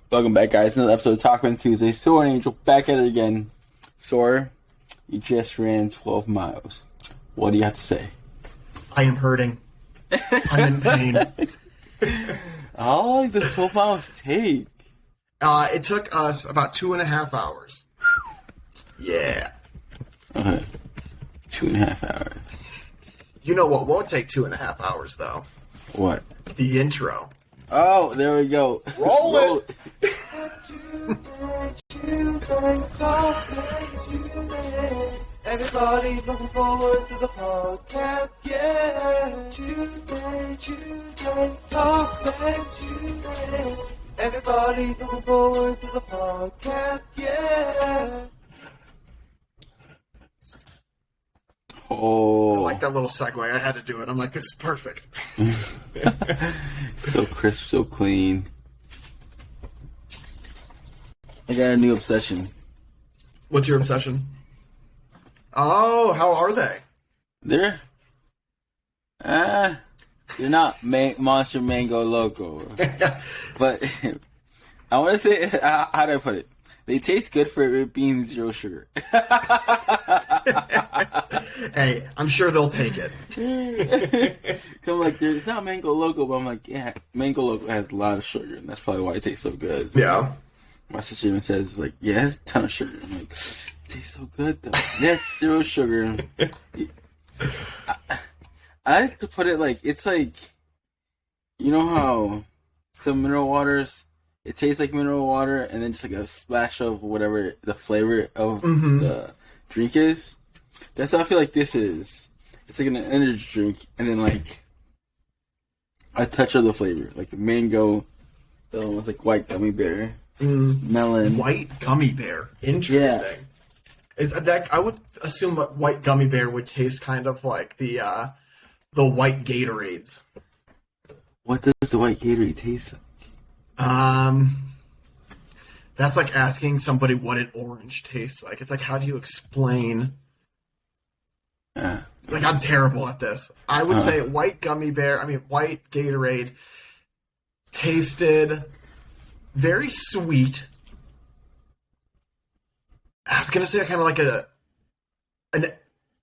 Welcome back, guys. Another episode of Talkmen Tuesday. Soar and Angel back at it again. Soar, you just ran 12 miles. What do you have to say? I am hurting. I'm in pain. How long does 12 miles take? It took us about 2.5 hours. Yeah. Okay. 2.5 hours. You know what won't take 2.5 hours, though? What? The intro. Oh, there we go. Roll it! Everybody's looking forward to the podcast, yeah. Tuesday, Talkmen Tuesday. Everybody's looking forward to the podcast, yeah. Oh. I like that little segue. I had to do it. I'm like, this is perfect. So crisp, so clean. I got a new obsession. What's your obsession? Oh, how are they? They're not Monster Mango Loco. But I want to say, how do I put it? They taste good for it being 0 sugar. Hey, I'm sure they'll take it. I'm like, it's not Mango Loco, but I'm like, yeah, Mango Loco has a lot of sugar, and that's probably why it tastes so good. Yeah. My sister even says, like, yeah, it has a ton of sugar. I'm like, it tastes so good, though. Yes, 0 sugar. I like to put it like, it's like, you know how some mineral waters, it tastes like mineral water, and then just like a splash of whatever the flavor of the drink is? That's how I feel like this is. It's like an energy drink, and then like a touch of the flavor, like mango. The other one's like white gummy bear, melon, White gummy bear. Interesting. Yeah. Is that? I would assume that white gummy bear would taste kind of like the white Gatorades. What does the white Gatorade taste like? That's like asking somebody what an orange tastes like. It's like, how do you explain? Like, I'm terrible at this. I would say white Gatorade tasted very sweet. I was gonna say kind of like an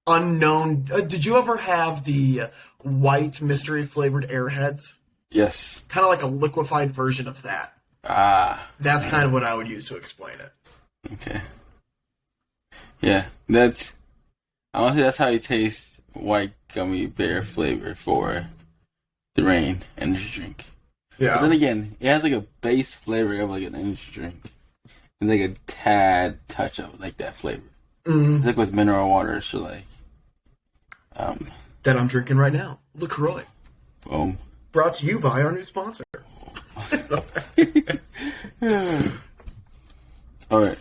unknown. Did you ever have the white mystery flavored Airheads? Yes. Kind of like a liquefied version of that. That's kind of what I would use to explain it. Okay. Yeah, honestly, that's how you taste white gummy bear flavor for the Rain energy drink. Yeah. But then again, it has like a base flavor of like an energy drink. And like a tad touch of like that flavor. It's like with mineral water, so like that I'm drinking right now. LaCroix. Boom. Brought to you by our new sponsor. Alright.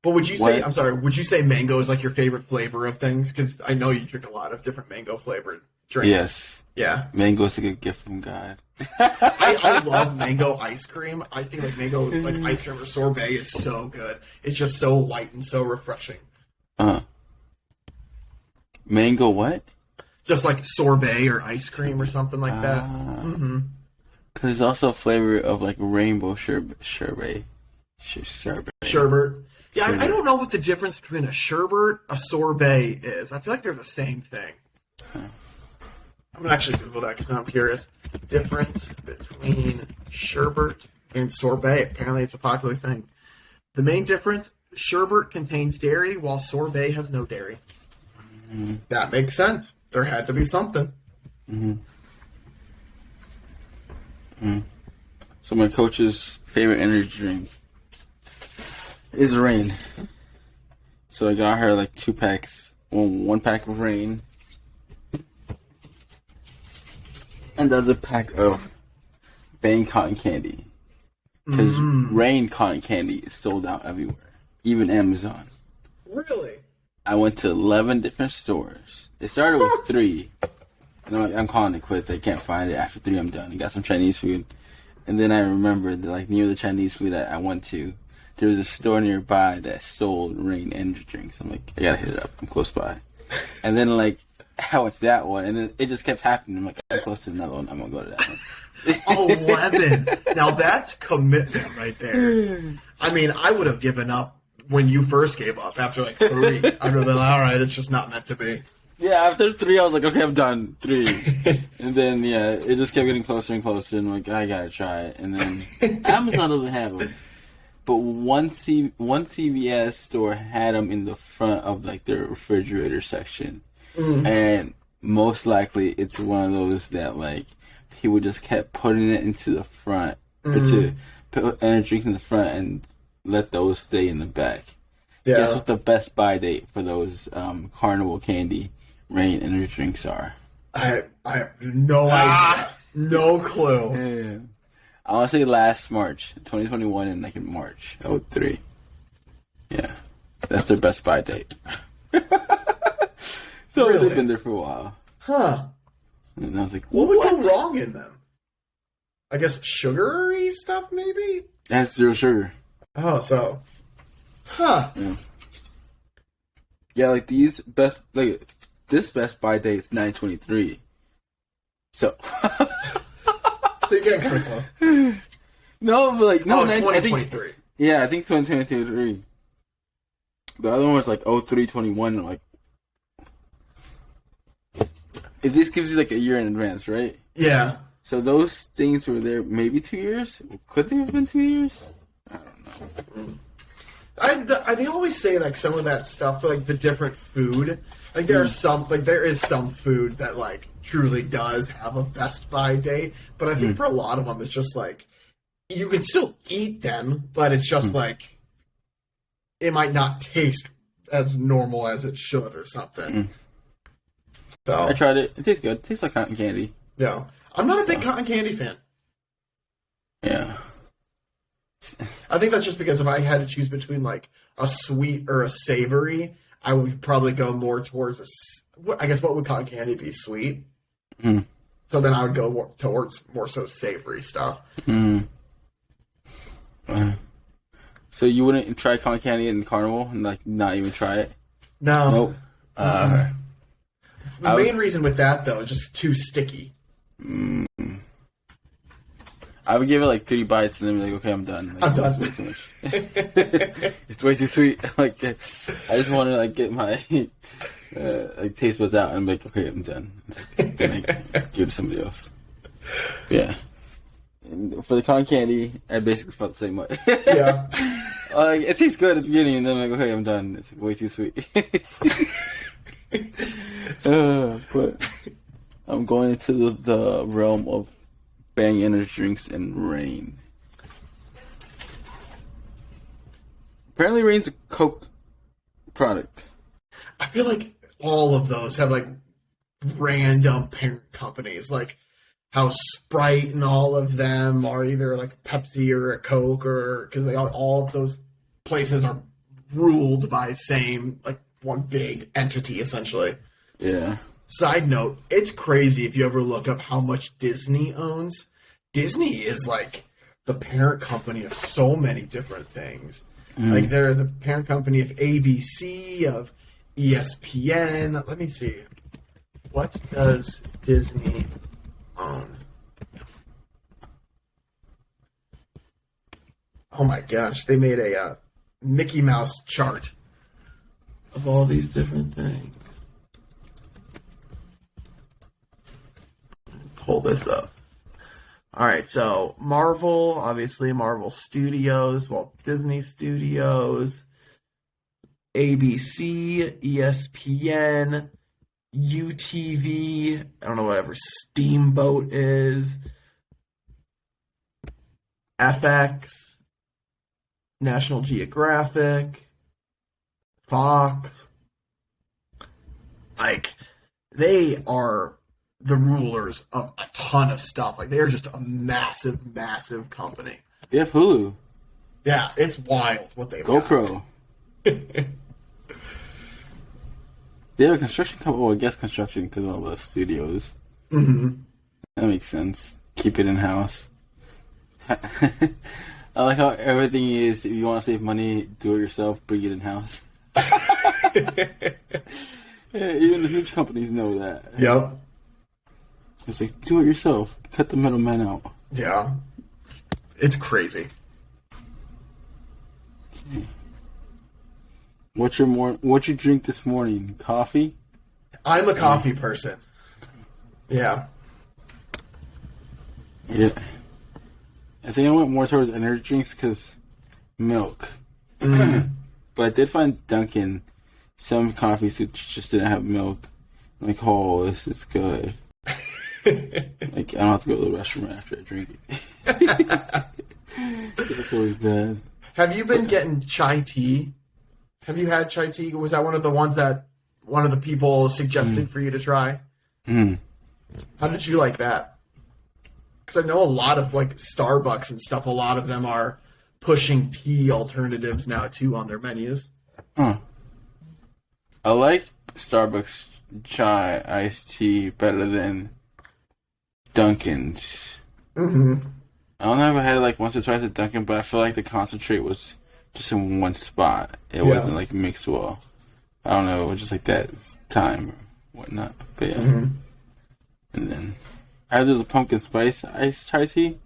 But would you say, would you say mango is like your favorite flavor of things? Because I know you drink a lot of different mango flavored drinks. Yes. Yeah. Mango is like a gift from God. I love mango ice cream. I think like mango like ice cream or sorbet is so good. It's just so light and so refreshing. Mango what? Just like sorbet or ice cream or something like that. Because there's also a flavor of like rainbow sherbet. Sherbet. Yeah, I don't know what the difference between a sherbet, a sorbet is. I feel like they're the same thing. I'm going to actually Google that because now I'm curious. Difference between sherbet and sorbet. Apparently it's a popular thing. The main difference, sherbet contains dairy while sorbet has no dairy. That makes sense. There had to be something. So my coach's favorite energy drink is Rain. So I got her like 2 packs. One pack of Rain. And the other pack of Bang cotton candy. Because Rain cotton candy is sold out everywhere. Even Amazon. Really? I went to 11 different stores. It started with 3. And I'm like, I'm calling it quits. I can't find it. After 3, I'm done. I got some Chinese food. And then I remembered that, like, near the Chinese food that I went to, there was a store nearby that sold Rain energy drinks. I'm like, I gotta hit it up. I'm close by. And then, like, I went to that one, and then it just kept happening. I'm like, I'm close to another one. I'm gonna go to that one. 11. Now that's commitment right there. I mean, I would have given up when you first gave up after like 3. I would have been like, all right, it's just not meant to be. Yeah, after 3, I was like, okay, I'm done. 3. And then, yeah, it just kept getting closer and closer, and I'm like, I gotta try it. And then Amazon doesn't have them. But one CVS store had them in the front of, like, their refrigerator section. And most likely, it's one of those that, like, people just kept putting it into the front, or to put energy drinks in the front and let those stay in the back. Yeah. Guess what the best buy date for those Carnival candy rain energy drinks are? I have no idea. No clue. Yeah. I want to say last March, 2021, and like in March, 03. Yeah. That's their best buy date. So Really? they've been there for a while. Huh. And I was like, What would go wrong in them? I guess sugary stuff, maybe? It has 0 sugar. Oh, so. Huh. Yeah, like this best buy date is 9/23. So. So you're getting kind of close. No, but like, no, 2023. Yeah, I think 2023. The other one was like 03/21. Like, if this gives you like a year in advance, right? Yeah. So those things were there maybe 2 years. Could they have been 2 years? I don't know. They always say like some of that stuff, like the different food. Like there is some food that like truly does have a best by date, but I think for a lot of them, it's just like you can still eat them, but it's just like it might not taste as normal as it should or something. So I tried it. It tastes good. It tastes like cotton candy. yeah, I'm not a big cotton candy fan. Yeah. I think that's just because if I had to choose between like a sweet or a savory, I would probably go more towards I guess what would cotton candy be? Sweet. So then I would go towards more so savory stuff. So you wouldn't try cotton candy in Carnival and like not even try it? No. Nope. The main reason with that though is just too sticky. I would give it like 3 bites and then be like, okay, I'm done. Like, I'm done. It's way too much. It's way too sweet. Like, I just want to like get my like taste buds out and be like, okay, I'm done. Then I give it to somebody else. But yeah. And for the cotton candy, I basically felt the same way. Yeah. Like it tastes good at the beginning, and then I'm like, okay, I'm done. It's like, way too sweet. But I'm going into the realm of Bang energy drinks and Reign. Apparently, Reign's a Coke product. I feel like all of those have like random parent companies, like how Sprite and all of them are either like a Pepsi or a Coke, or because they all of those places are ruled by same like one big entity essentially. Yeah. Side note, it's crazy if you ever look up how much Disney owns. Disney is like the parent company of so many different things. Like they're the parent company of ABC, of ESPN. Let me see. What does Disney own? Oh my gosh, they made a Mickey Mouse chart of all these different things. Pull this up. All right, so Marvel, obviously Marvel Studios, Walt Disney Studios, ABC, ESPN, UTV, I don't know whatever Steamboat is, FX, National Geographic, Fox. Like, they are the rulers of a ton of stuff. Like, they're just a massive, massive company. They have Hulu. Yeah, it's wild what they've GoPro. They have a construction company. Well, I guess construction because of all the studios. Mm-hmm. That makes sense. Keep it in-house. I like how everything is, if you want to save money, do it yourself, bring it in-house. Yeah, even the huge companies know that. Yep. It's like, do it yourself. Cut the middleman out. Yeah. It's crazy. What'd you drink this morning? Coffee? I'm a coffee person. Yeah. Yeah. I think I went more towards energy drinks because milk. But I did find Dunkin' some coffees which just didn't have milk. I'm like, oh, this is good. Like, I don't have to go to the restroom after I drink it. It's always bad. Have you been getting chai tea? Have you had chai tea? Was that one of the ones that one of the people suggested for you to try? How did you like that? Because I know a lot of like Starbucks and stuff, a lot of them are pushing tea alternatives now too on their menus. I like Starbucks chai iced tea better than Dunkin's. I don't know if I had it like once or twice at Dunkin', but I feel like the concentrate was just in one spot. It wasn't like mixed well. I don't know, it was just like that time or whatnot. But yeah. And then I had this pumpkin spice iced chai tea.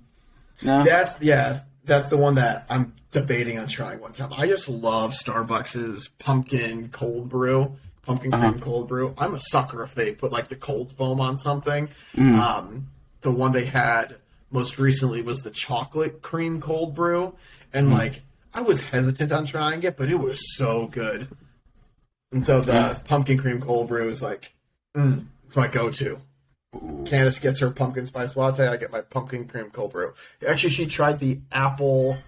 No? That's the one that I'm debating on trying one time. I just love Starbucks's pumpkin cold brew, pumpkin cream cold brew. I'm a sucker if they put like the cold foam on something. The one they had most recently was the chocolate cream cold brew, and like I was hesitant on trying it, but it was so good. And so the pumpkin cream cold brew is like, it's my go-to. Candace gets her pumpkin spice latte. I get my pumpkin cream cold brew. Actually, she tried the apple.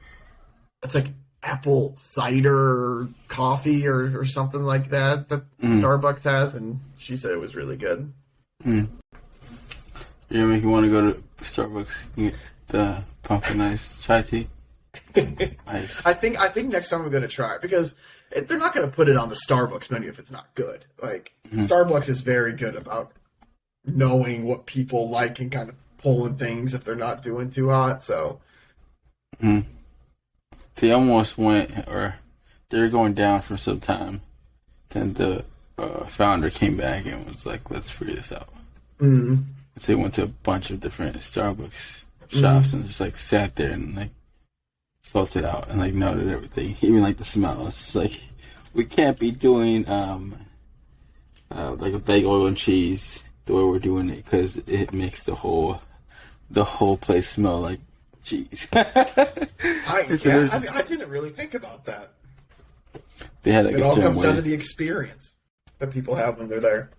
It's like apple cider coffee or something like that Starbucks has, and she said it was really good. You're gonna make you want to go to Starbucks and get the pumpkin ice chai tea. Nice. I think next time I'm going to try it because they're not going to put it on the Starbucks menu if it's not good. Like Starbucks is very good about knowing what people like and kind of pulling things if they're not doing too hot. So they almost went, or they were going down for some time. Then the founder came back and was like, "Let's figure this out." So they went to a bunch of different Starbucks shops and just like sat there and like felt it out and like noted everything, even like the smell. It's just like, we can't be doing like a bagel oil and cheese the way we're doing it because it makes the whole place smell like cheese. I didn't really think about that. They had like it a all certain comes way. down to the experience that people have when they're there.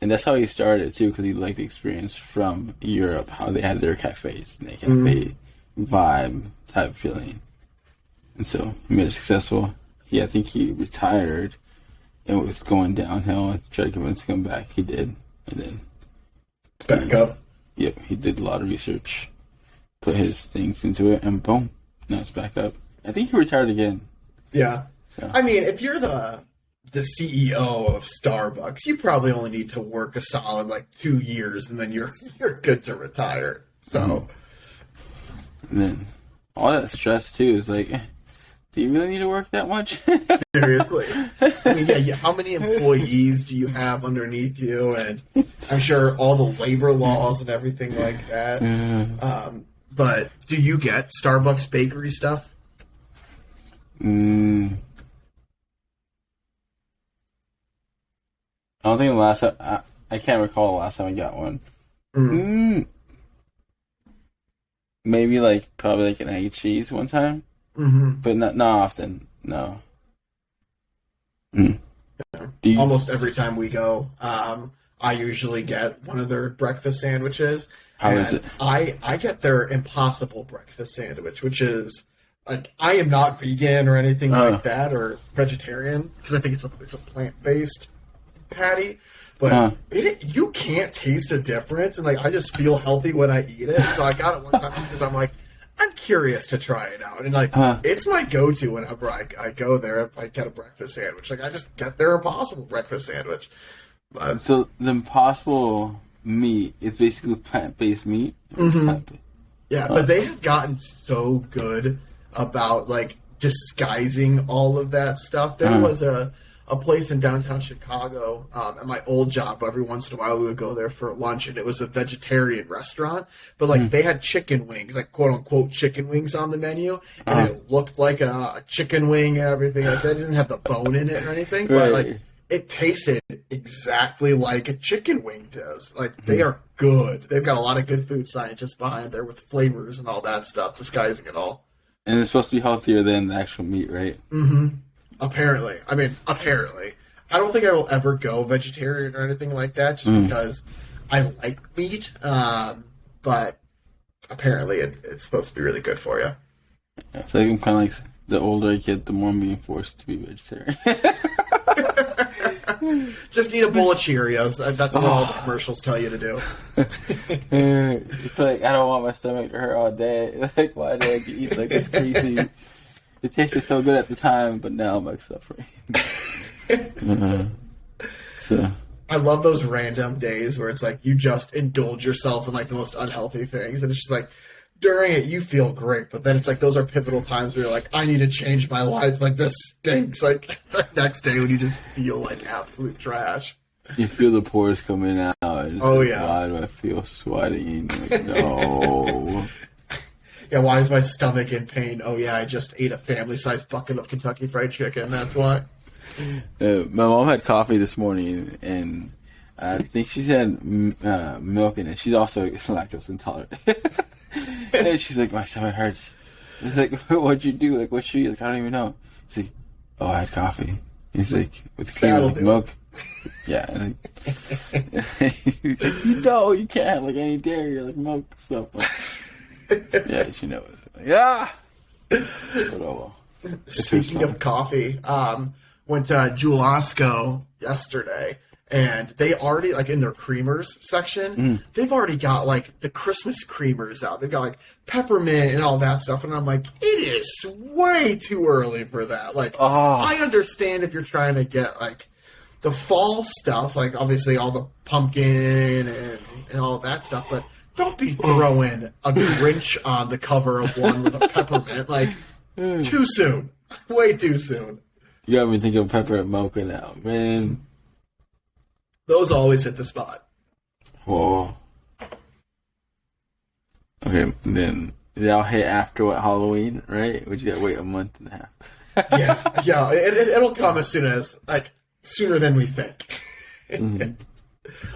And that's how he started too, because he liked the experience from Europe, how they had their cafes and their cafe vibe type feeling. And so he made it successful. I think he retired and was going downhill. I tried to convince him to come back. He did. And then back up. Yep, he did a lot of research, put his things into it, and boom, now it's back up. I think he retired again. Yeah. So. I mean, if you're the CEO of Starbucks, you probably only need to work a solid like 2 years, and then you're good to retire. So, and then all that stress too is like, do you really need to work that much? Seriously, I mean, yeah. How many employees do you have underneath you? And I'm sure all the labor laws and everything like that. But do you get Starbucks bakery stuff? I don't think the last time, I can't recall the last time I got one. Maybe like probably like an egg and cheese one time, but not often. No. Almost every time we go, I usually get one of their breakfast sandwiches. How is it? I get their Impossible breakfast sandwich, which is like, I am not vegan or anything like that, or vegetarian, because I think it's a plant-based patty, but you can't taste a difference, and like I just feel healthy when I eat it. So I got it one time just because I'm like, I'm curious to try it out, and like it's my go-to whenever I go there. If I get a breakfast sandwich, like I just get their Impossible breakfast sandwich. But, so the Impossible meat is basically plant-based meat. Yeah, but they have gotten so good about like disguising all of that stuff. There was a a place in downtown Chicago at my old job. Every once in a while, we would go there for lunch, and it was a vegetarian restaurant. But like they had chicken wings, like quote unquote chicken wings on the menu, and it looked like a chicken wing and everything like that. It didn't have the bone in it or anything, but like it tasted exactly like a chicken wing does. Like they are good. They've got a lot of good food scientists behind there with flavors and all that stuff, disguising it all. And it's supposed to be healthier than the actual meat, right? Mm-hmm. Apparently. I mean, apparently. I don't think I will ever go vegetarian or anything like that, just because I like meat. But apparently it's supposed to be really good for you. I feel like I'm kind of like, the older I get, the more I'm being forced to be vegetarian. Just eat a bowl of Cheerios. That's what all the commercials tell you to do. It's like, I don't want my stomach to hurt all day. Like, why do I eat like this greasy? It tasted so good at the time, but now I'm like suffering. So I love those random days where it's like you just indulge yourself in like the most unhealthy things, and it's just like during it you feel great, but then it's like those are pivotal times where you're like, I need to change my life. Like this stinks. Like the next day when you just feel like absolute trash. You feel the pores coming out. Yeah. Why do I feel sweaty? Like, no. Yeah, why is my stomach in pain? Oh, yeah, I just ate a family-sized bucket of Kentucky Fried Chicken. That's why. My mom had coffee this morning, and I think she's had milk in it. She's also lactose intolerant. And she's like, my stomach hurts. It's like, what'd you do? Like, what's she? Like, I don't even know. She's like, oh, I had coffee. He's like, with cream, like milk. Yeah. Like, you know, you can't have like any dairy or like milk stuff. Yeah, she knows. Like, yeah. But oh well. Speaking of coffee, went to Jewel Osco yesterday, and they already, like in their creamers section, they've already got like the Christmas creamers out. They've got like peppermint and all that stuff, and I'm like, it is way too early for that. Like, I understand if you're trying to get like the fall stuff, like obviously all the pumpkin and all that stuff, but don't be throwing a Grinch on the cover of one with a peppermint. Like, too soon. Way too soon. You got me thinking of peppermint mocha now, man. Those always hit the spot. Whoa. Okay, then they'll hit after what, Halloween, right? Would you gotta wait a month and a half? Yeah. It'll come as soon as, like, sooner than we think.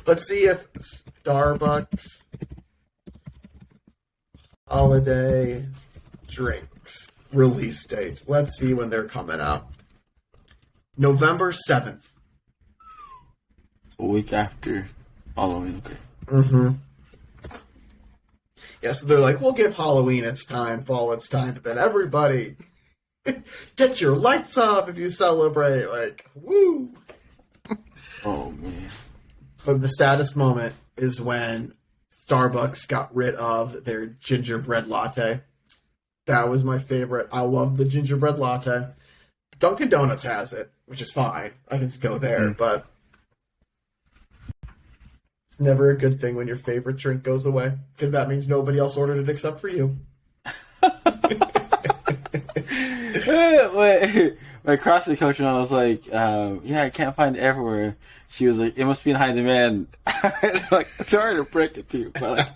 Let's see if Starbucks holiday drinks release date. Let's see when they're coming out. November 7th. A week after Halloween, okay. Yeah, so they're like, we'll give Halloween its time, fall its time, but then everybody get your lights up if you celebrate. Like, woo! Oh, man. But the saddest moment is when Starbucks got rid of their gingerbread latte. That was my favorite. I love the gingerbread latte. Dunkin' Donuts has it, which is fine. I can go there, but it's never a good thing when your favorite drink goes away, because that means nobody else ordered it except for you. My CrossFit coach and I was like, yeah, I can't find it everywhere. She was like, it must be in high demand. Like, sorry to break it to you, but like,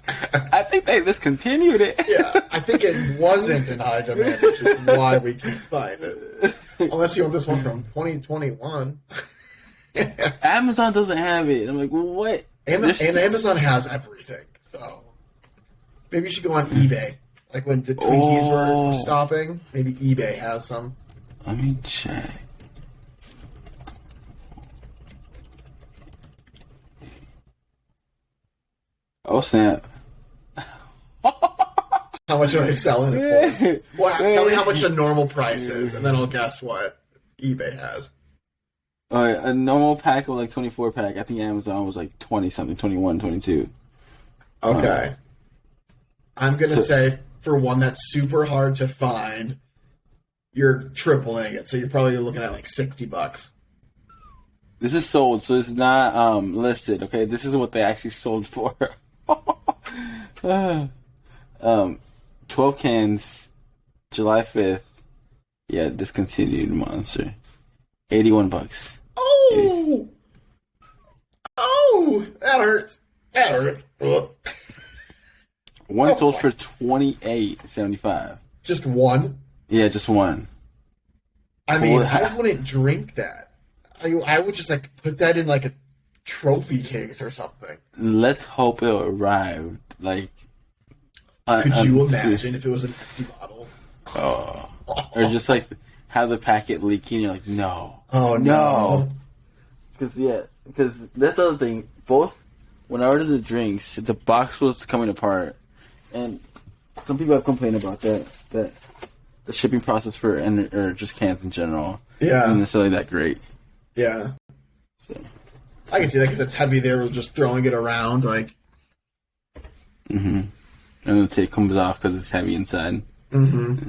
I think they discontinued it. Yeah, I think it wasn't in high demand, which is why we can't find it. Unless you want this one from 2021. Amazon doesn't have it. I'm like, well, what? And Amazon has everything, so maybe you should go on eBay. Like when the Twinkies were stopping, maybe eBay has some. Let me check. Oh, snap. How much are they selling it for? Well, tell me how much the normal price is, and then I'll guess what eBay has. Alright, a normal pack of like 24 pack, I think Amazon was like 20 something, 21, 22. Okay. I'm going to say for one that's super hard to find, you're tripling it. So you're probably looking at like $60. This is sold, so it's not listed, okay? This is what they actually sold for. 12 cans, July 5th. Yeah, discontinued monster. $81. Oh! Oh! That hurts. That hurts. Ugh. One sold for $28.75. Just one? Yeah, just one. I mean, I wouldn't drink that. I would just like put that in like a trophy case or something. Let's hope it arrived. Like, could you imagine if it was an empty bottle? Oh. Or just like have the packet leaking. You're like, no. Oh no. Because that's the other thing. Both when I ordered the drinks, the box was coming apart, and some people have complained about that the shipping process for or just cans in general isn't necessarily that great. Yeah. So I can see that because it's heavy. They were just throwing it around like. Mm-hmm. And the tape comes off because it's heavy inside. Mm-hmm.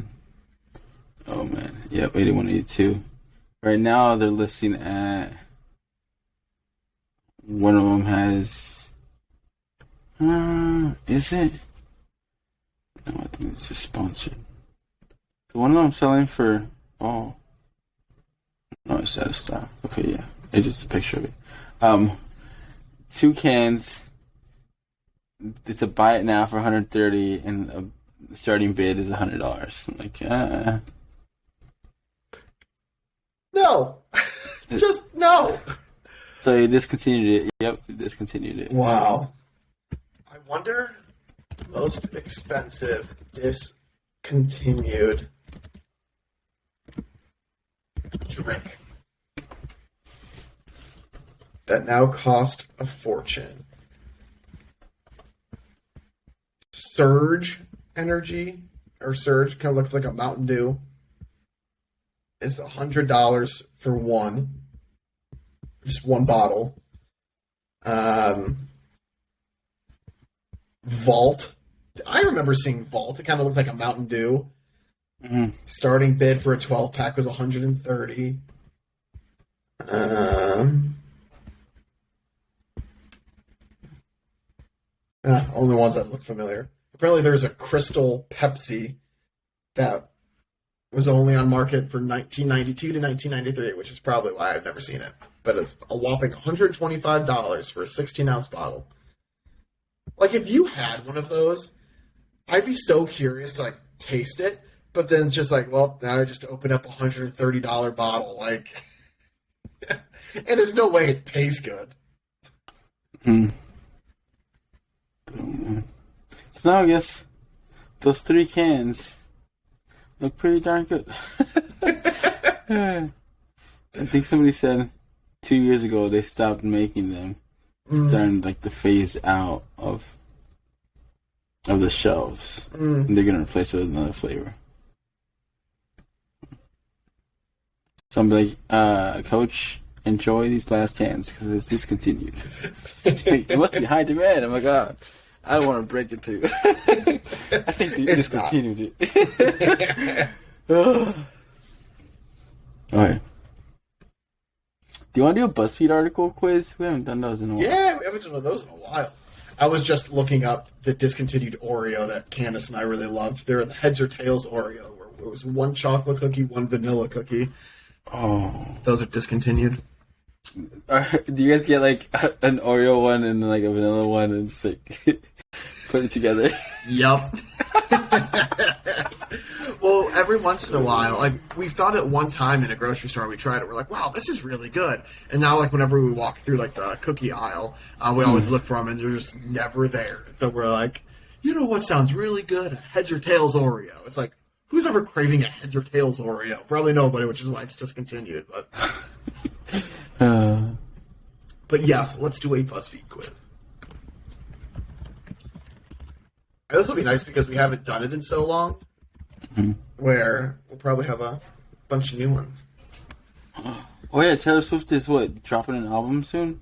Oh man, yep, 81.82. Right now they're listing at. One of them has. Is it? No, I think it's just sponsored. One of them selling for. Oh. No, it's out of stock. Okay, yeah. It's just a picture of it. 2 cans. It's a buy it now for $130, and the starting bid is $100. I'm like, No. Just no. So they discontinued it. Yep, they discontinued it. Wow. I wonder most expensive discontinued drink that now cost a fortune. Surge Energy, or Surge, kind of looks like a Mountain Dew, is $100 for one. Just one bottle. Vault. I remember seeing Vault. It kind of looked like a Mountain Dew. Mm-hmm. Starting bid for a 12-pack was $130. Only ones that look familiar. Apparently there's a Crystal Pepsi that was only on market for 1992 to 1993, which is probably why I've never seen it. But it's a whopping $125 for a 16-ounce bottle. Like, if you had one of those, I'd be so curious to, like, taste it. But then it's just like, well, now I just open up a $130 bottle. Like, and there's no way it tastes good. Hmm. So now I guess those 3 cans look pretty darn good. I think somebody said 2 years ago they stopped making them, starting like the phase out of the shelves, and they're gonna replace it with another flavor. So I'm like, Coach, enjoy these last cans because it's discontinued. It must be high demand. Oh my god. I don't want to break it to you. I think they discontinued it. Alright. Do you want to do a BuzzFeed article quiz? We haven't done those in a while. Yeah, we haven't done those in a while. I was just looking up the discontinued Oreo that Candace and I really loved. They're the Heads or Tails Oreo, where it was one chocolate cookie, one vanilla cookie. Oh. Those are discontinued. Do you guys get like an Oreo one and then like a vanilla one and just like put it together? Yup. Well, every once in a while, like, we found it one time in a grocery store and we tried it. We're like, wow, this is really good. And now, like, whenever we walk through, like, the cookie aisle, we always look for them and they're just never there. So we're like, you know what sounds really good? A Heads or Tails Oreo. It's like, who's ever craving a Heads or Tails Oreo? Probably nobody, which is why it's discontinued. But yes, let's do a BuzzFeed quiz. This will be nice because we haven't done it in so long, where we'll probably have a bunch of new ones. Oh yeah, Taylor Swift is what, dropping an album soon?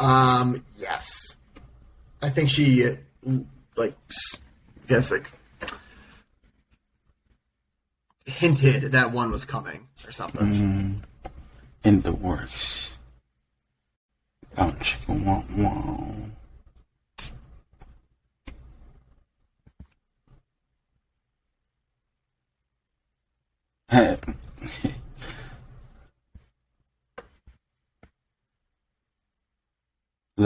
Yes. I think she, hinted that one was coming or something. In the works. Oh, chicken wow wow.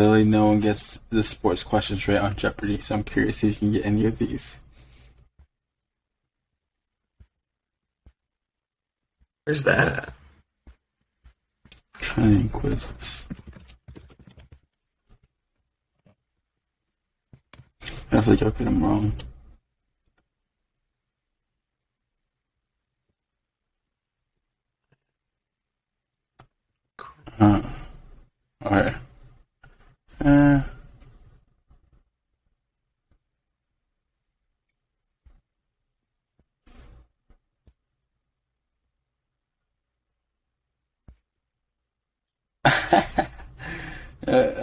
Literally, no one gets the sports questions right on Jeopardy, so I'm curious if you can get any of these. Where's that at? Training quizzes. I feel like I'll get them wrong. Alright.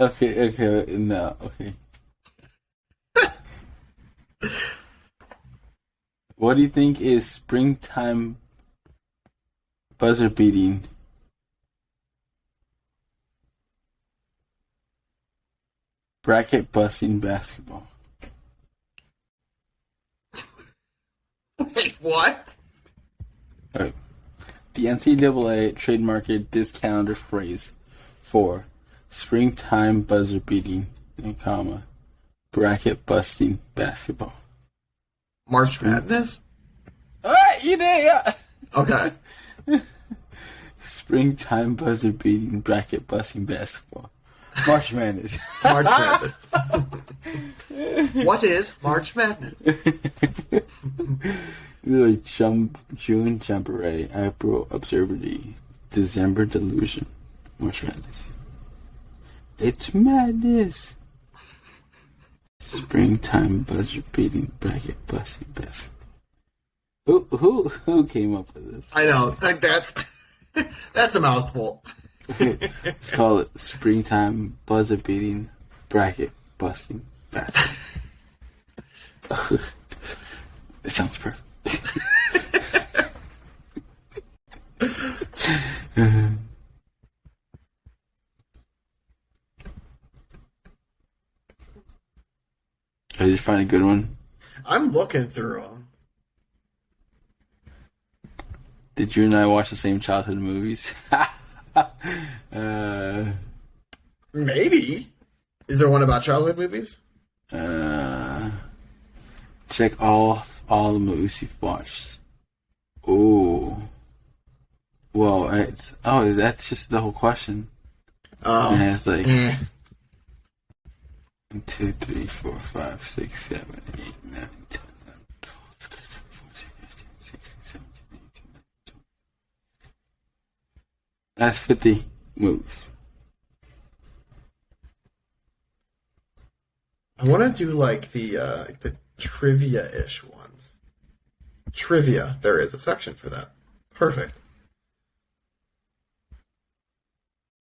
Okay, no, okay. What do you think is springtime buzzer beating? Bracket busting basketball. Wait, what? Right. The NCAA trademarked this calendar phrase for springtime buzzer beating, in comma, bracket busting basketball. March Madness? Alright, you did, yeah. Okay. Springtime buzzer beating, bracket busting basketball. March Madness. March Madness. What is March Madness? Like June Jamboree, April Observability, December Delusion, March Madness. It's madness. Springtime buzzer beating, bracket busting basketball. Who came up with this? I know. Like that's a mouthful. Let's call it springtime buzzer beating, bracket busting basketball. It sounds perfect. Did you find a good one? I'm looking through them. Did you and I watch the same childhood movies? Maybe. Is there one about childhood movies? Check all the movies you've watched. Oh. Well, that's just the whole question. Oh. And it's like 1, 2, 3, 4, 5, 6, 7, 8, 9, 10, 11, 12, 13, 14, 15, 16, 17, 18, 19, 20. That's 50 movies. I want to do like the trivia-ish ones. Trivia. There is a section for that. Perfect.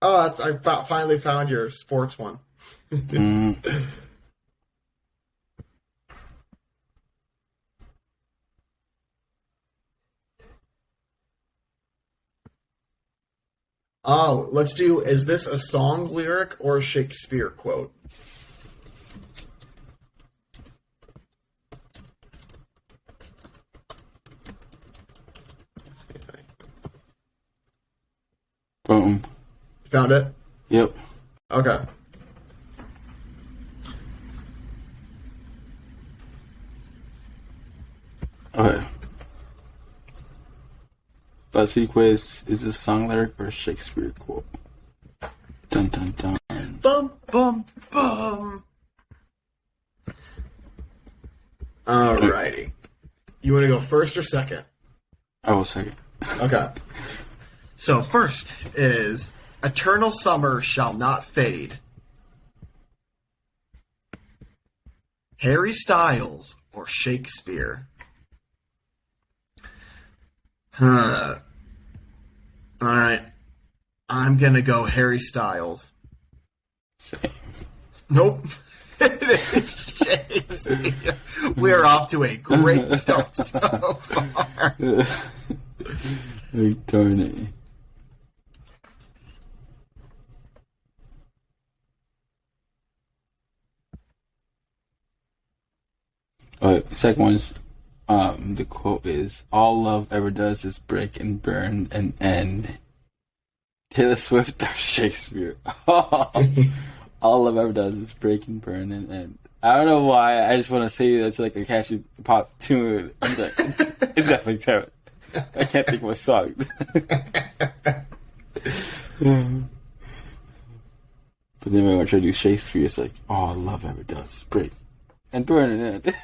Oh, I finally found your sports one. Oh, let's do, is this a song lyric or a Shakespeare quote? Let's see if Boom. Found it? Yep. Okay. Okay. BuzzFeed quiz: is this song lyric or a Shakespeare quote? Dun dun dun. Bum bum bum. Alrighty. You want to go first or second? I will second. Okay. So first is eternal summer shall not fade. Harry Styles or Shakespeare? All right. I'm going to go Harry Styles. Same. Nope. It is Shakespeare. We're off to a great start so far. Like, darn it. Alright, second one's the quote is, all love ever does is break and burn and end. Taylor Swift or Shakespeare? All love ever does is break and burn, and I don't know why. I just want to say that's like a catchy pop tune. I'm like, it's definitely terrible. I can't think of a song. But then when I try to do Shakespeare, it's like all love ever does is break and burn and end.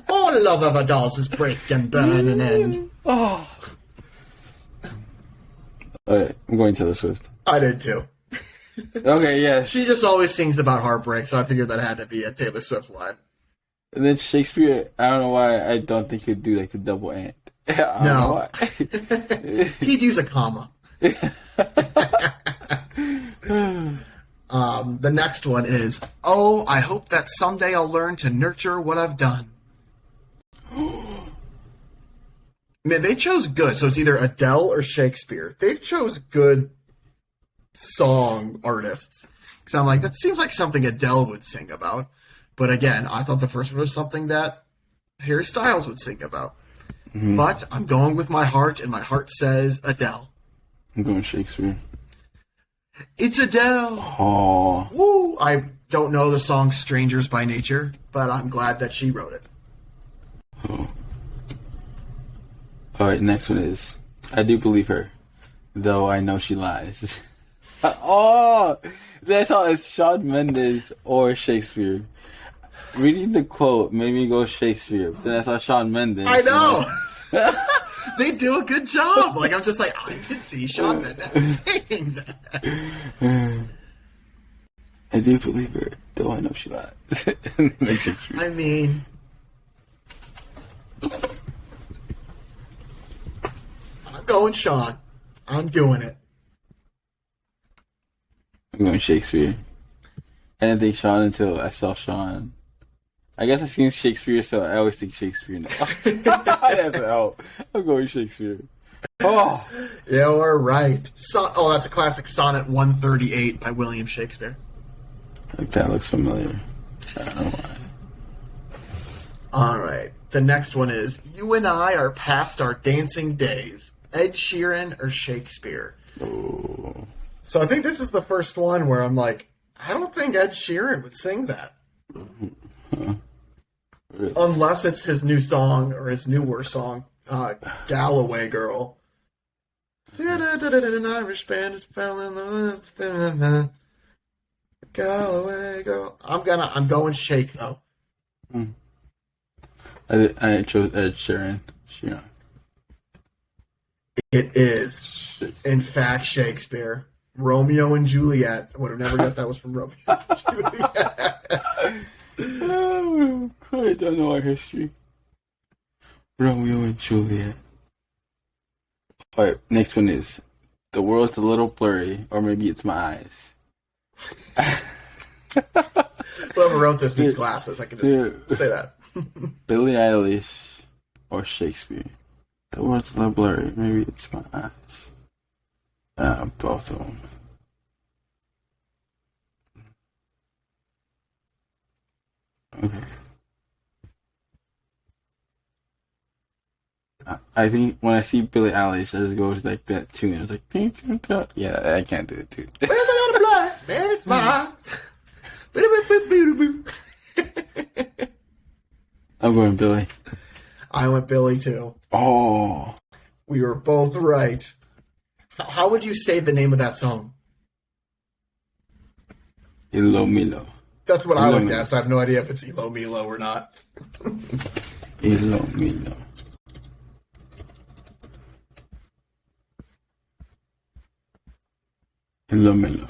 All love ever does is break and burn and end. Oh. Alright, I'm going Taylor Swift. I did too. Okay, yes. She just always sings about heartbreak, so I figured that had to be a Taylor Swift line. And then Shakespeare, I don't know why I don't think he'd do like the double and. I don't know why. He'd use a comma. The next one is, oh, I hope that someday I'll learn to nurture what I've done. Man, they chose good, so it's either Adele or Shakespeare. They've chose good song artists. Because I'm like, that seems like something Adele would sing about. But again, I thought the first one was something that Harry Styles would sing about. Mm-hmm. But I'm going with my heart, and my heart says Adele. I'm going Shakespeare. It's Adele. Oh. Woo! I don't know the song Strangers by Nature, but I'm glad that she wrote it. Oh. Alright, next one is, I do believe her, though I know she lies. Oh! That's how it's Shawn Mendes or Shakespeare. Reading the quote made me go Shakespeare, but then I saw Shawn Mendes. I know! They do a good job. Like, I'm just like, I can see Shawn Mendes saying that. I do believe her, though I know she lies. Like Shakespeare. I mean, I'm going Shawn. I'm doing it. I'm going Shakespeare. I didn't think Shawn until I saw Shawn. I guess I've seen Shakespeare, so I always think Shakespeare now. That's out. I'm going Shakespeare. Oh! You're right. That's a classic Sonnet 138 by William Shakespeare. Like that looks familiar. I don't know why. Alright. The next one is, you and I are past our dancing days. Ed Sheeran or Shakespeare? Oh. So I think this is the first one where I'm like, I don't think Ed Sheeran would sing that. Huh. Really? Unless it's his new song, or his newer song, Galloway Girl. An Irish band fell in love. Galloway Girl. I'm going Shake, though. I chose Ed Sheeran. It is, Shakespeare. in fact, Shakespeare. Romeo and Juliet. I would have never guessed that was from Romeo and Juliet. Oh, I don't know our history. Romeo and Juliet. Alright, next one is, the world's a little blurry, or maybe it's my eyes. Whoever wrote this needs glasses. I can just say that. Billie Eilish or Shakespeare. The world's a little blurry, maybe it's my eyes. Both of them. Okay. I think when I see Billie Eilish, I just go with like that tune. It's like, yeah, I can't do it too. Man, it's my I'm going Billie. I went Billy too. Oh, We were both right. How would you say the name of that song? Ilo Milo. That's what I Ilo would Milo. guess. I have no idea if it's Ilo Milo or not. Ilo Milo. Ilo Milo.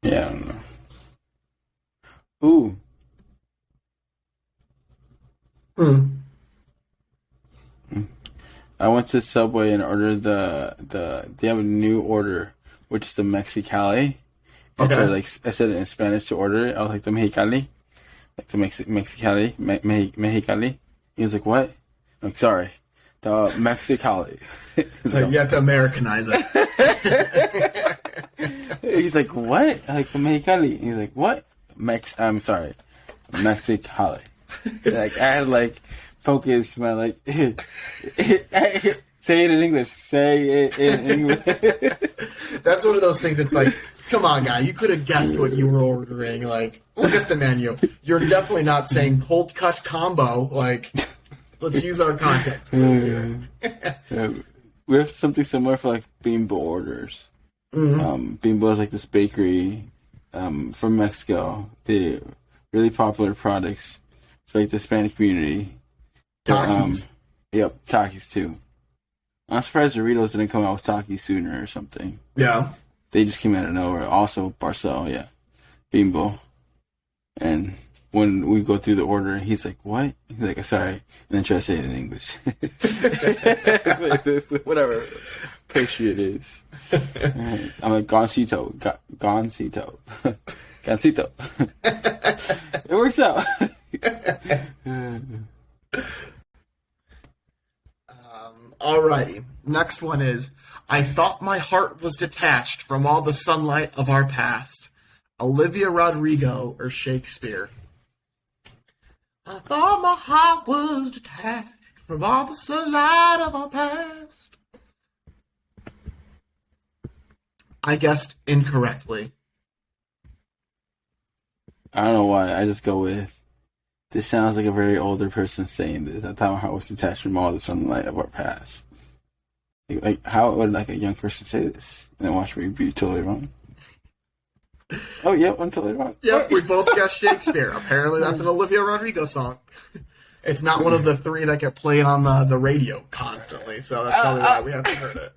Yeah, I don't know. Ooh. I went to Subway and ordered they have a new order, which is the Mexicali. Okay. So, like, I said it in Spanish to order it. I was like, the Mexicali. Like, the Mexicali. Mexicali. He was like, what? I'm like, sorry. The Mexicali. Like, you have to Americanize it. He's like, what? I'm like, the Mexicali. He's like, what? I'm sorry. Mexicali. Like, I had, like, focus, man, like, say it in English. Say it in English. That's one of those things. It's like, Come on, guy. You could have guessed what you were ordering. Like, look at the menu. You're definitely not saying cold cut combo. Like, let's use our context clues here. Yeah, we have something similar for like Bimbo orders. Bimbo is like this bakery from Mexico. They're really popular products for like the Hispanic community. Takis. Yep, Takis too. I'm surprised Doritos didn't come out with Takis sooner or something. Yeah. They just came out of nowhere. Also, Barcel, yeah. Bimbo. And when we go through the order, he's like, what? He's like, sorry. And then try to say it in English. it's whatever pastry it is. Right. I'm like, Gansito. Gansito. Gansito. It works out. Alrighty. Next one is, I thought my heart was detached from all the sunlight of our past. Olivia Rodrigo or Shakespeare. I thought my heart was detached from all the sunlight of our past. I guessed incorrectly. I don't know why. I just go with, this sounds like a very older person saying this. I thought my heart was detached from all the sunlight of our past. Like, how would like a young person say this? And then watch me be totally wrong. Oh, yep, I'm totally wrong. Yep, we both guessed Shakespeare. Apparently that's an Olivia Rodrigo song. It's not one of the three that get played on the radio constantly, so that's probably why we haven't heard it.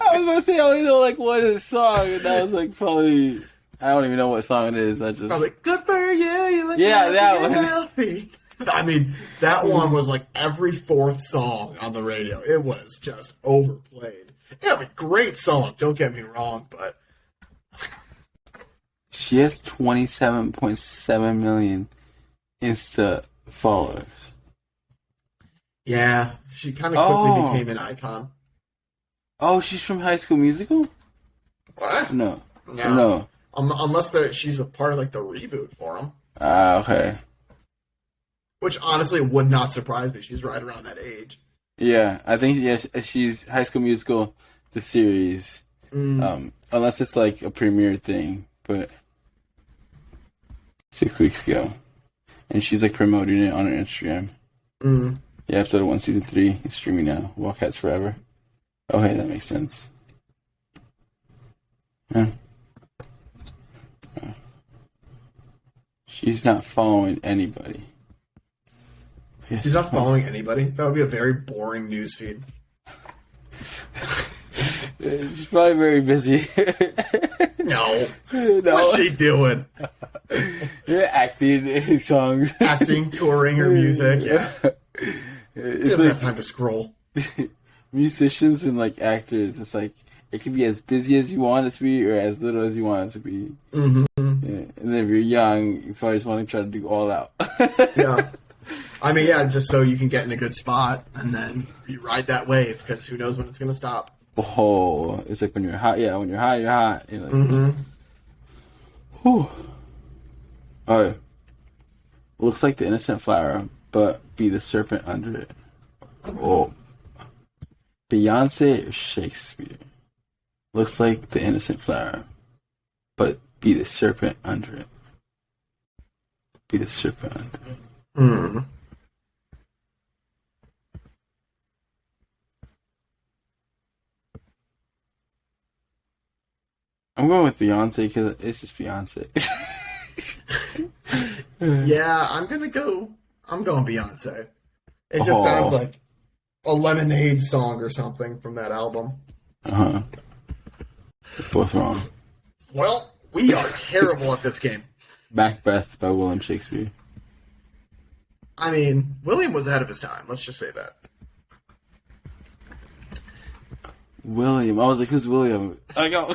I was going to say I only know like one of the song, and that was like probably, I don't even know what song it is. I just probably good for you. You look that one. healthy. I mean, that one was like every fourth song on the radio. It was just overplayed. Yeah, a great song. Don't get me wrong, but she has 27.7 million Insta followers. Yeah, she kind of quickly became an icon. Oh, she's from High School Musical? What? No. No. Unless she's a part of like the reboot for them. Okay. Which honestly would not surprise me. She's right around that age. Yeah, I think she's High School Musical, the series. Unless it's like a premiere thing, but 6 weeks ago. And she's like promoting it on her Instagram. Yeah, episode 1, season 3 is streaming now. Wildcats Forever. Oh, hey, that makes sense. Huh? She's not following anybody. She's not following anybody? That would be a very boring newsfeed. She's probably very busy. No. What's she doing? Acting songs. Acting, touring her music, yeah. She doesn't have time to scroll. Musicians and like actors, it's like it can be as busy as you want it to be or as little as you want it to be. Yeah. And then if you're young, you probably just want to try to do all out. Yeah. I mean, yeah, just so you can get in a good spot and then you ride that wave because who knows when it's going to stop. Oh, it's like when you're hot. Yeah, when you're hot, you're hot. You're like, whew. All right. Looks like the innocent flower, but be the serpent under it. Oh. Beyonce or Shakespeare? Looks like the innocent flower, but be the serpent under it. Be the serpent under it. I'm going with Beyonce because it's just Beyonce. Yeah, I'm going Beyonce. It just sounds like a Lemonade song or something from that album. Both wrong. Well, we are terrible at this game. Macbeth by William Shakespeare. I mean, William was ahead of his time. Let's just say that. William. I was like, who's William? I go.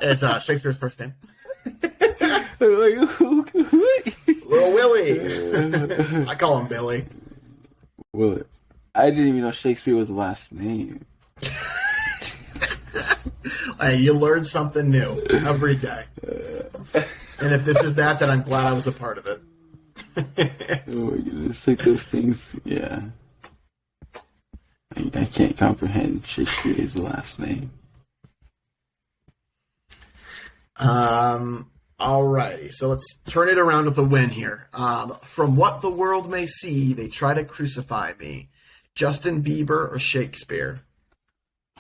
It's Shakespeare's first name. Like, who? Little Willie. I call him Billy. Willie. I didn't even know Shakespeare was the last name. Hey, you learn something new every day. And if this is that, then I'm glad I was a part of it. Oh my goodness. Like those things, yeah. I can't comprehend Shakespeare's last name. Alrighty, so let's turn it around with a win here. From what the world may see, they try to crucify me. Justin Bieber or Shakespeare?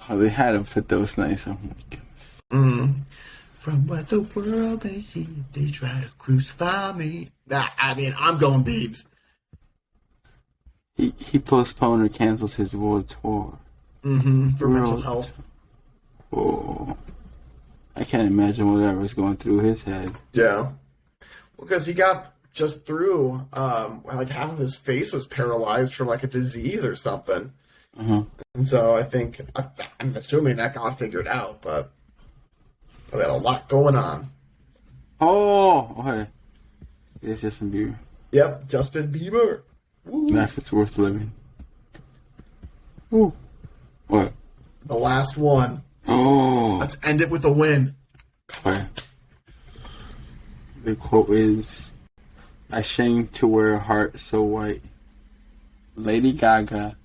Oh, they had him fit those nice. Oh my goodness. From what the world may see, they try to crucify me. I mean, I'm going Biebs. He postponed or canceled his world tour. For mental health. Oh. I can't imagine whatever was going through his head. Yeah. Because he got just through, like half of his face was paralyzed from like a disease or something. And so I'm assuming that got figured out, but we had a lot going on. Oh, okay. It's Justin Bieber. Yep, Justin Bieber. Woo. If it's worth living. Ooh. What? The last one. Oh. Let's end it with a win. Okay. The quote is, "Ashamed to wear a heart so white." Lady Gaga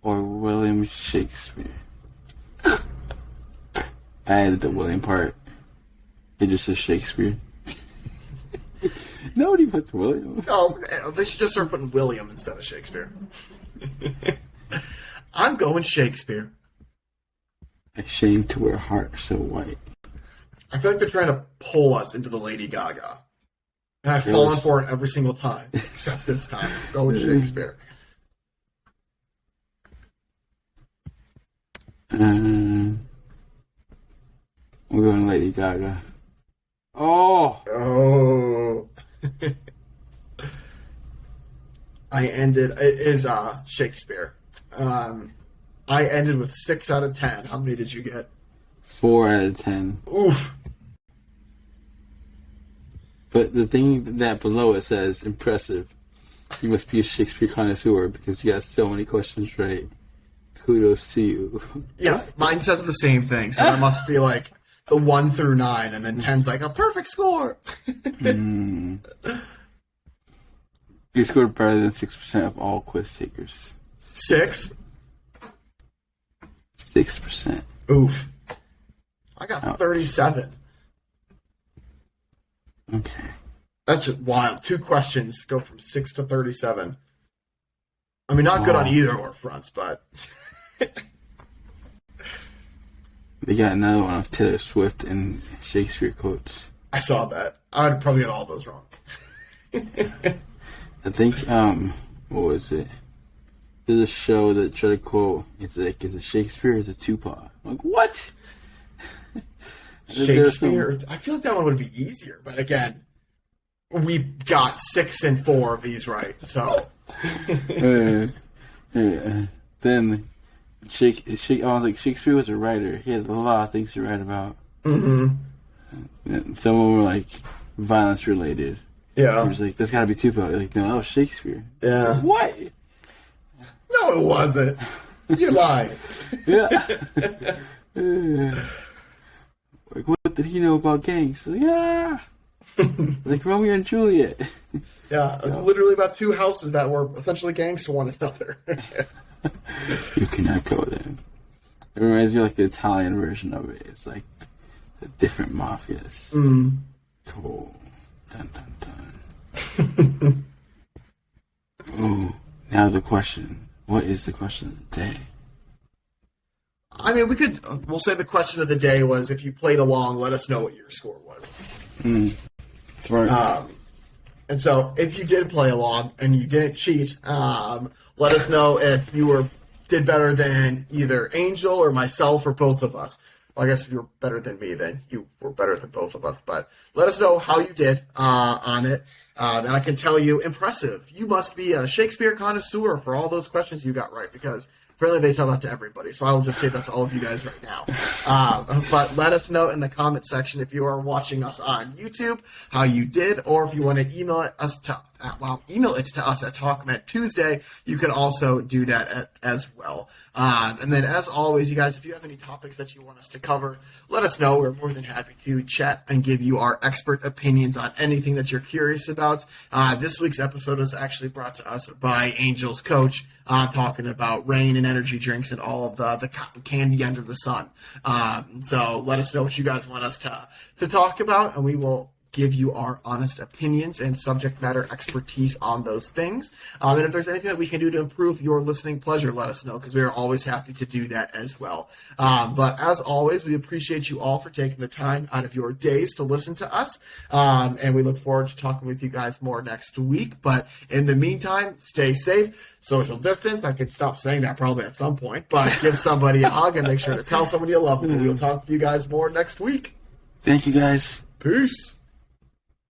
or William Shakespeare? I added the William part. It just says Shakespeare. Nobody puts William. Oh, they should just start putting William instead of Shakespeare. I'm going Shakespeare. Ashamed to wear a heart so white. I feel like they're trying to pull us into the Lady Gaga. And I've fallen for it every single time, except this time. Go with Shakespeare. We're going Lady Gaga. Oh! It is Shakespeare. I ended with 6 out of 10. How many did you get? 4 out of 10. Oof. But the thing that below it says, impressive. You must be a Shakespeare connoisseur because you got so many questions right. Kudos to you. Yeah, mine says the same thing, so that must be like the 1 through 9, and then 10's like a perfect score. You scored better than 6% of all quiz takers. 6? 6%. Oof. I got 37. Okay. That's just wild. 2 questions go from 6 to 37. I mean, not good on either or fronts, but... They got another one of Taylor Swift and Shakespeare quotes. I saw that. I would probably get all those wrong. I think, what was it? There's a show that tried to quote, it's like, is it Shakespeare or is it Tupac? I'm like, what? Shakespeare? I feel like that one would be easier, but again, we got 6 and 4 of these right, so. Then, I was like, Shakespeare was a writer. He had a lot of things to write about. And some of them were like violence related. Yeah. He was like, that's gotta be Tupac. Like, no, that was Shakespeare. Yeah. Like, what? No, it wasn't. You lied. Yeah. Like, what did he know about gangs? Like, yeah. Like Romeo and Juliet. Yeah, it's literally about 2 houses that were essentially gangs to one another. You cannot go there. It reminds me of like the Italian version of it. It's like the different mafias. Cool. Dun dun dun. Oh, now the question. What is the question of the day? I mean, we'll say the question of the day was, if you played along, let us know what your score was. Smart. And so, if you did play along and you didn't cheat, let us know if you did better than either Angel or myself or both of us. Well, I guess if you were better than me, then you were better than both of us. But let us know how you did on it. Then I can tell you, impressive. You must be a Shakespeare connoisseur for all those questions you got right, because apparently they tell that to everybody. So I will just say that to all of you guys right now. But let us know in the comment section if you are watching us on YouTube how you did, or if you want to email us to email it to us at Talkmen Tuesday. You can also do that as well. And then, as always, you guys, if you have any topics that you want us to cover, let us know. We're more than happy to chat and give you our expert opinions on anything that you're curious about. This week's episode was actually brought to us by Angel's coach, talking about rain and energy drinks and all of the cotton candy under the sun. So let us know what you guys want us to talk about, and we will give you our honest opinions and subject matter expertise on those things. And if there's anything that we can do to improve your listening pleasure, let us know, because we are always happy to do that as well. But as always, we appreciate you all for taking the time out of your days to listen to us. And we look forward to talking with you guys more next week. But in the meantime, stay safe, social distance. I could stop saying that probably at some point, but give somebody a hug and make sure to tell somebody you love them. We'll talk to you guys more next week. Thank you, guys. Peace.